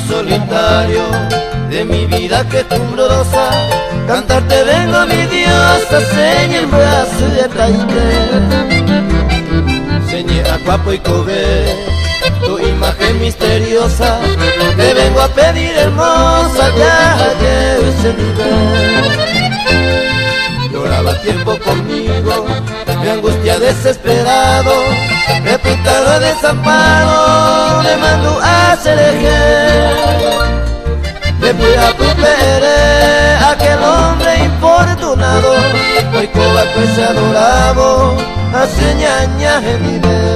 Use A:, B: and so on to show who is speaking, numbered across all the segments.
A: Solitario de mi vida quejumbrosa, cantarte vengo mi diosa, seña en brazo de Taite, señé a Cuapo y Cobé, tu imagen misteriosa, te vengo a pedir hermosa, ya llevo ese nivel. Lloraba tiempo conmigo, mi angustia desesperado, me pintaba desamparo, me mandó a Cereje. Le fui a Pupere, aquel hombre infortunado, hoy coba pues se adoraba, hace ñaña en nivel.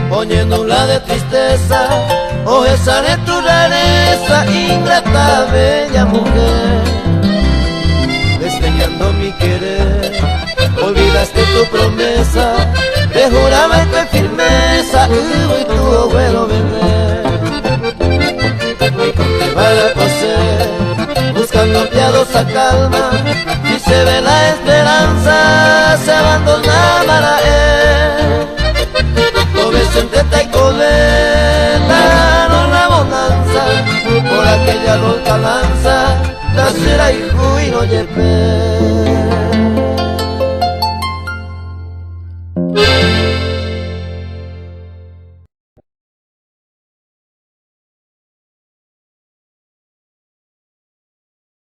A: Poniéndola de tristeza, oh esa de tu rareza, ingrata, bella mujer, desdeñando mi querer, olvidaste tu promesa, te juraba en tu firmeza, y tu abuelo bebé, y con te van a coser, buscando piadosa calma, si se ve la esperanza, se abandonaba la él. Entre Taicoleta, no la bonanza, por aquella loca lanza, la será hijo y no yepe.